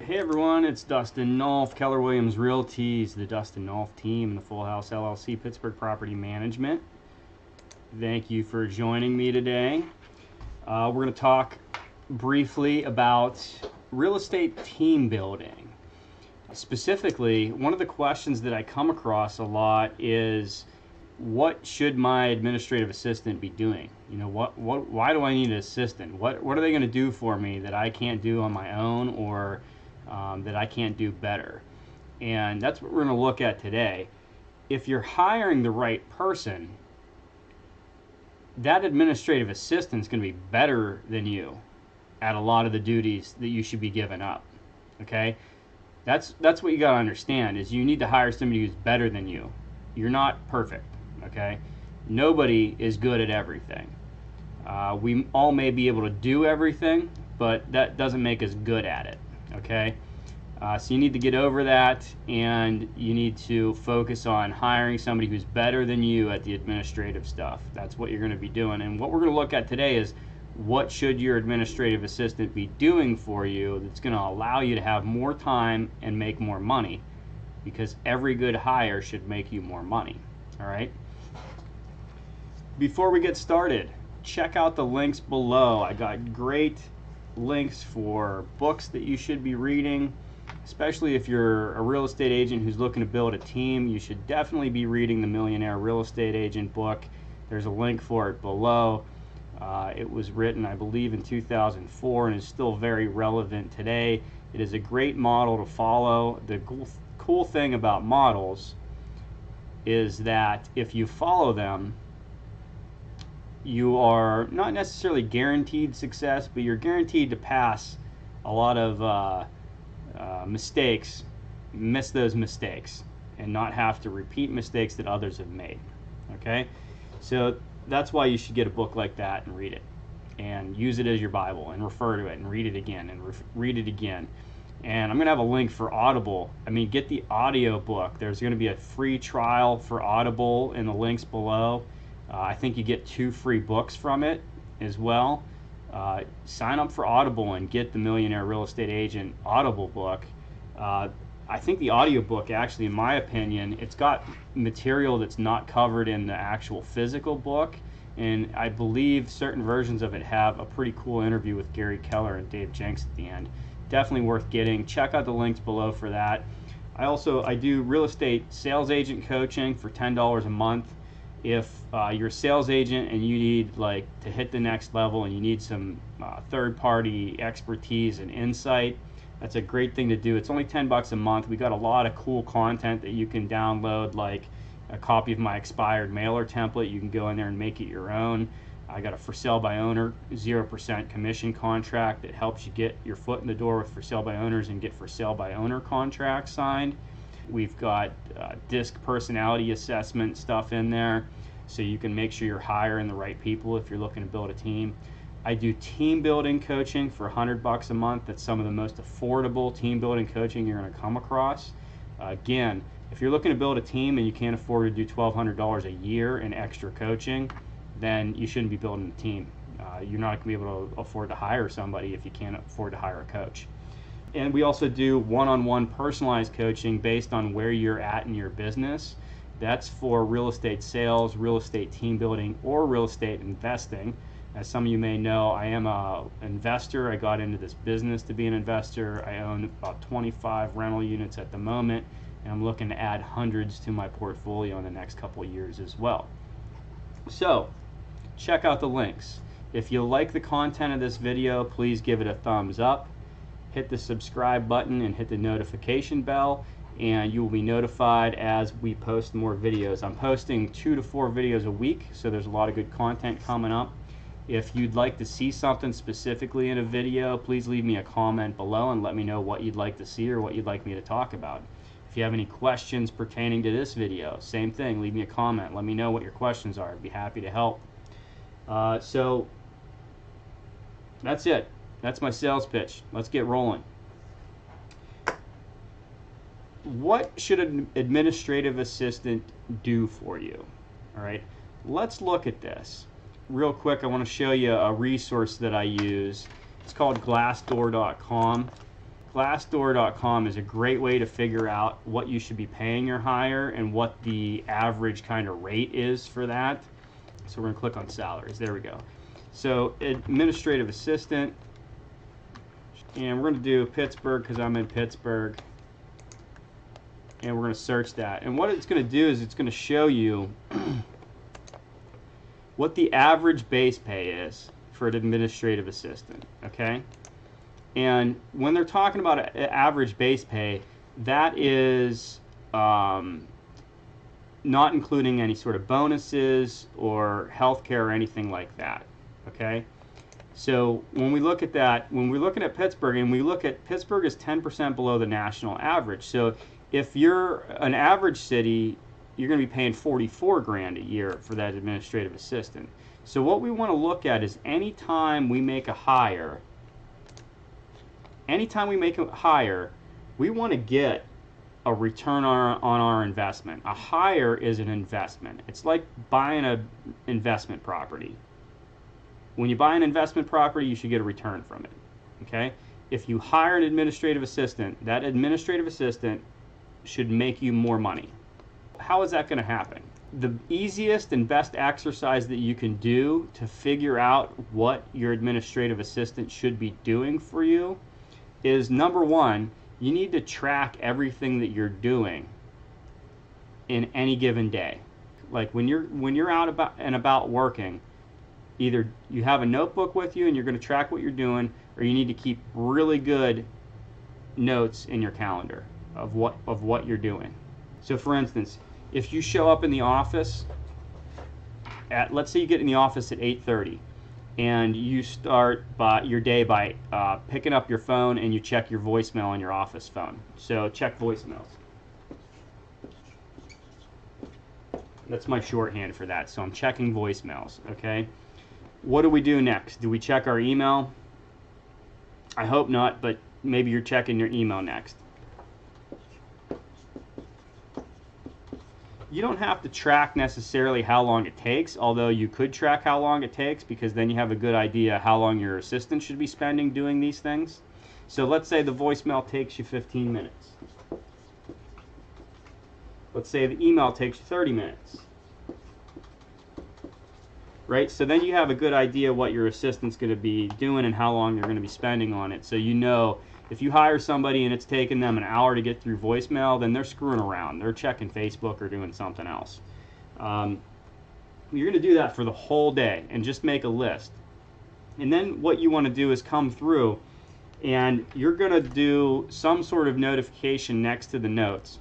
Hey everyone, it's Dustin, Nulf, Keller Williams Realty's the Dustin Nulf team, the Full House LLC, Pittsburgh Property Management. Thank you for joining me today. We're going to talk briefly about real estate team building. Specifically, one of the questions that I come across a lot is, what should my administrative assistant be doing? You know, why do I need an assistant? What are they going to do for me that I can't do on my own, or that I can't do better? And that's what we're going to look at today. If you're hiring the right person, that administrative assistant is going to be better than you at a lot of the duties that you should be giving up. Okay? That's what you got to understand, is you need to hire somebody who's better than you. You're not perfect. Okay? Nobody is good at everything. We all may be able to do everything, but that doesn't make us good at it. Okay? So you need to get over that, and you need to focus on hiring somebody who's better than you at the administrative stuff. That's what you're going to be doing. And what we're going to look at today is, what should your administrative assistant be doing for you that's going to allow you to have more time and make more money, because every good hire should make you more money. All right? Before we get started, check out the links below. I got great links for books that you should be reading. Especially if you're a real estate agent who's looking to build a team, you should definitely be reading the Millionaire Real Estate Agent book. There's a link for it below. It was written, I believe, in 2004 and is still very relevant today. It is a great model to follow. The cool thing about models is that if you follow them, you are not necessarily guaranteed success, but you're guaranteed to pass a lot of mistakes, miss those mistakes, and not have to repeat mistakes that others have made. Okay? So that's why you should get a book like that and read it, and use it as your Bible, and refer to it, and read it again, and read it again. And I'm going to have a link for Audible. I mean, get the audio book. There's going to be a free trial for Audible in the links below. I think you get 2 free books from it as well. Sign up for Audible and get the Millionaire Real Estate Agent Audible book. I think the audio book, actually, in my opinion, it's got material that's not covered in the actual physical book, and I believe certain versions of it have a pretty cool interview with Gary Keller and Dave Jenks at the end. Definitely worth getting. Check out the links below for that. I do real estate sales agent coaching for $10 a month. If you're a sales agent and you need to hit the next level, and you need some third-party expertise and insight, that's a great thing to do. It's only $10 a month. We got a lot of cool content that you can download, like a copy of my expired mailer template. You can go in there and make it your own. I got a for sale by owner 0% commission contract that helps you get your foot in the door with for sale by owners and get for sale by owner contracts signed. We've got DISC personality assessment stuff in there, so you can make sure you're hiring the right people if you're looking to build a team. I do team building coaching for $100 a month. That's some of the most affordable team building coaching you're going to come across. Again, if you're looking to build a team and you can't afford to do $1,200 a year in extra coaching, then you shouldn't be building a team. You're not going to be able to afford to hire somebody if you can't afford to hire a coach. And we also do one-on-one personalized coaching based on where you're at in your business. That's for real estate sales, real estate team building, or real estate investing. As some of you may know, I am an investor. I got into this business to be an investor. I own about 25 rental units at the moment, and I'm looking to add hundreds to my portfolio in the next couple of years as well. So, check out the links. If you like the content of this video, please give it a thumbs up. Hit the subscribe button and hit the notification bell, and you will be notified as we post more videos. I'm posting 2 to 4 videos a week, so there's a lot of good content coming up. If you'd like to see something specifically in a video, please leave me a comment below and let me know what you'd like to see or what you'd like me to talk about. If you have any questions pertaining to this video, same thing, leave me a comment. Let me know what your questions are. I'd be happy to help. So that's it. That's my sales pitch. Let's get rolling. What should an administrative assistant do for you? All right, let's look at this. Real quick, I want to show you a resource that I use. It's called glassdoor.com. Glassdoor.com is a great way to figure out what you should be paying your hire and what the average kind of rate is for that. So we're going to click on salaries. There we go. So administrative assistant, and we're going to do Pittsburgh because I'm in Pittsburgh, and we're going to search that. And what it's going to do is it's going to show you what the average base pay is for an administrative assistant, okay? And when they're talking about average base pay, that is not including any sort of bonuses or healthcare or anything like that, okay? So when we look at that, when we're looking at Pittsburgh, and we look at Pittsburgh is 10% below the national average. So if you're an average city, you're going to be paying 44 grand a year for that administrative assistant. So what we want to look at is anytime we make a hire, we want to get a return on our investment. A hire is an investment. It's like buying an investment property. When you buy an investment property, you should get a return from it. Okay? If you hire an administrative assistant, that administrative assistant should make you more money. How is that going to happen? The easiest and best exercise that you can do to figure out what your administrative assistant should be doing for you is, number one, you need to track everything that you're doing in any given day. Like when you're out about working, either you have a notebook with you and you're going to track what you're doing, or you need to keep really good notes in your calendar of what you're doing. So for instance, if you show up in the office at, let's say you get in the office at 8:30, and you start your day by picking up your phone and you check your voicemail on your office phone. So check voicemails. That's my shorthand for that. So I'm checking voicemails, okay? What do we do next? Do we check our email? I hope not, but maybe you're checking your email next. You don't have to track necessarily how long it takes, although you could track how long it takes, because then you have a good idea how long your assistant should be spending doing these things. So let's say the voicemail takes you 15 minutes. Let's say the email takes you 30 minutes. Right? So then you have a good idea what your assistant's going to be doing and how long they're going to be spending on it. So you know, if you hire somebody and it's taking them an hour to get through voicemail, then they're screwing around. They're checking Facebook or doing something else. You're going to do that for the whole day and just make a list. And then what you want to do is come through and you're going to do some sort of notification next to the notes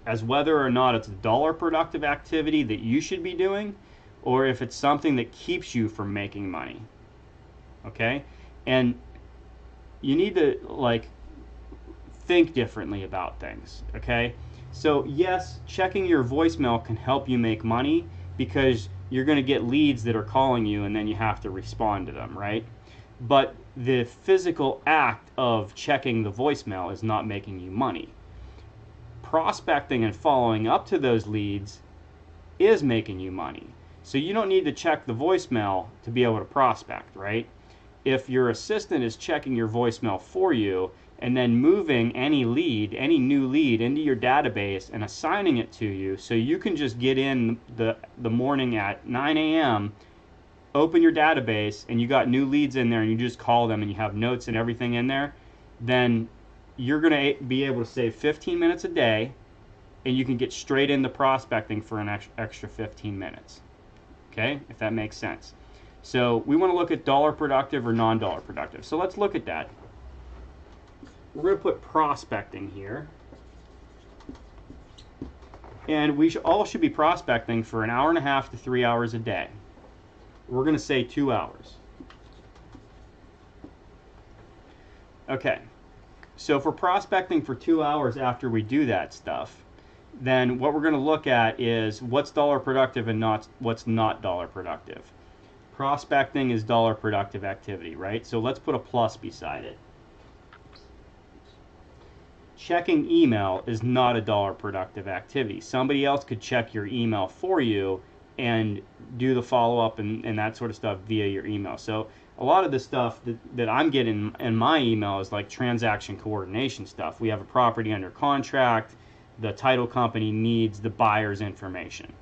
as whether or not it's a dollar productive activity that you should be doing, or if it's something that keeps you from making money. Okay? And you need to think differently about things, okay? So yes, checking your voicemail can help you make money because you're going to get leads that are calling you and then you have to respond to them, right? But the physical act of checking the voicemail is not making you money. Prospecting and following up to those leads is making you money. So you don't need to check the voicemail to be able to prospect, right? If your assistant is checking your voicemail for you and then moving any new lead into your database and assigning it to you so you can just get in the morning at 9 a.m., open your database, and you got new leads in there and you just call them and you have notes and everything in there, then you're going to be able to save 15 minutes a day and you can get straight into prospecting for an extra 15 minutes. Okay, if that makes sense. So we want to look at dollar productive or non-dollar productive. So let's look at that. We're going to put prospecting here. And we all should be prospecting for 1.5 hours to 3 hours a day. We're going to say 2 hours. Okay, so if we're prospecting for 2 hours after we do that stuff, then what we're going to look at is what's dollar productive and what's not dollar productive. Prospecting is dollar productive activity, right? So let's put a plus beside it. Checking email is not a dollar productive activity. Somebody else could check your email for you and do the follow-up and that sort of stuff via your email. So a lot of the stuff that I'm getting in my email is like transaction coordination stuff. We have a property under contract. The title company needs the buyer's information.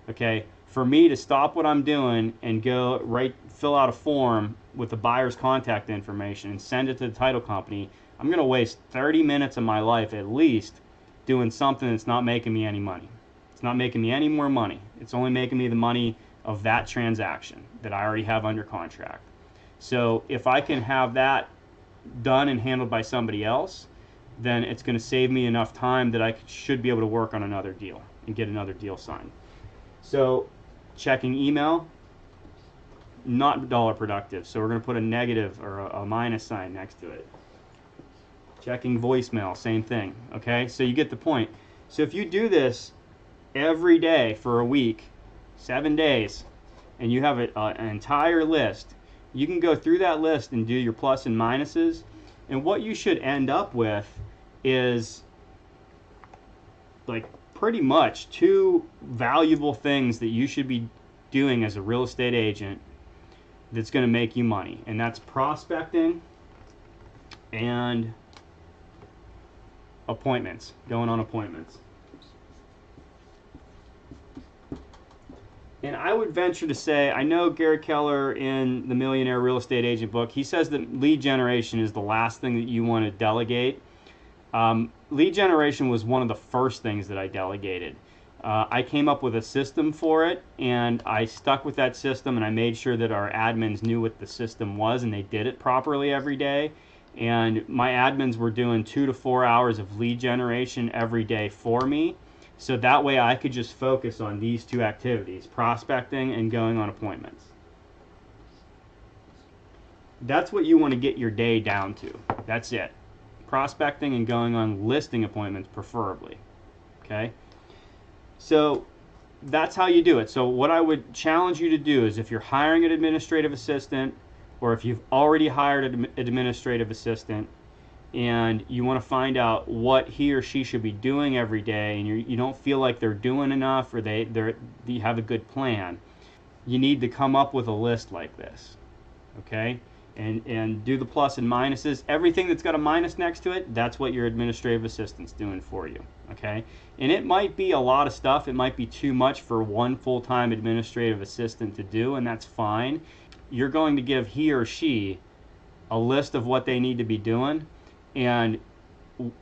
Okay, for me to stop what I'm doing and go fill out a form with the buyer's contact information and send it to the title company, I'm going to waste 30 minutes of my life at least doing something that's not making me any money. It's not making me any more money. It's only making me the money of that transaction that I already have under contract. So if I can have that done and handled by somebody else, then it's going to save me enough time that I should be able to work on another deal and get another deal signed. So checking email, not dollar productive. So we're going to put a negative or a minus sign next to it. Checking voicemail, same thing. Okay, so you get the point. So if you do this every day for a week, 7 days, and you have an entire list, you can go through that list and do your plus and minuses, and what you should end up with is like pretty much 2 valuable things that you should be doing as a real estate agent that's going to make you money, and that's prospecting and appointments, going on appointments. And I would venture to say, I know Gary Keller in the Millionaire Real Estate Agent book, he says that lead generation is the last thing that you want to delegate. Lead generation was one of the first things that I delegated. I came up with a system for it, and I stuck with that system, and I made sure that our admins knew what the system was, and they did it properly every day. And my admins were doing 2 to 4 hours of lead generation every day for me. So that way I could just focus on these 2 activities, prospecting and going on appointments. That's what you want to get your day down to. That's it. Prospecting and going on listing appointments preferably. Okay? So that's how you do it. So what I would challenge you to do is, if you're hiring an administrative assistant, or if you've already hired an administrative assistant, and you want to find out what he or she should be doing every day, and you don't feel like they're doing enough, or you have a good plan, you need to come up with a list like this, okay? And do the plus and minuses. Everything that's got a minus next to it, that's what your administrative assistant's doing for you, okay? And it might be a lot of stuff. It might be too much for one full-time administrative assistant to do, and that's fine. You're going to give he or she a list of what they need to be doing, and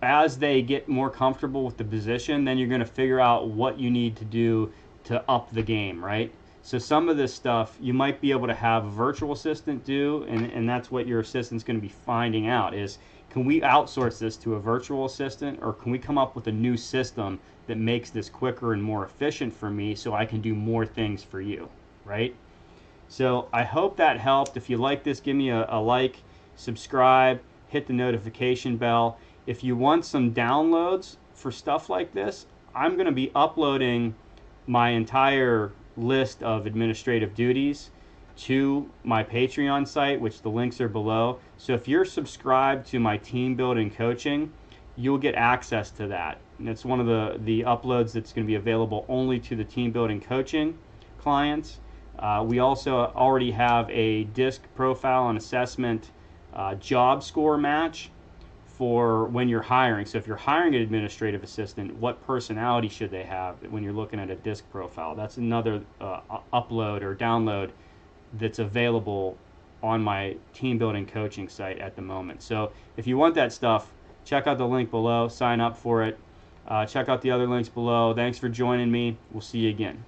as they get more comfortable with the position, then you're going to figure out what you need to do to up the game, right? So some of this stuff you might be able to have a virtual assistant do, and that's what your assistant's going to be finding out is, can we outsource this to a virtual assistant, or can we come up with a new system that makes this quicker and more efficient for me so I can do more things for you, right? So I hope that helped. If you like this, give me a like, subscribe, hit the notification bell. If you want some downloads for stuff like this, I'm going to be uploading my entire list of administrative duties to my Patreon site, which the links are below. So if you're subscribed to my team building coaching, you'll get access to that. And it's one of the uploads that's going to be available only to the team building coaching clients. We also already have a DISC profile and assessment job score match for when you're hiring. So if you're hiring an administrative assistant, what personality should they have when you're looking at a DISC profile? That's another upload or download that's available on my team building coaching site at the moment. So if you want that stuff, check out the link below, sign up for it. Check out the other links below. Thanks for joining me. We'll see you again.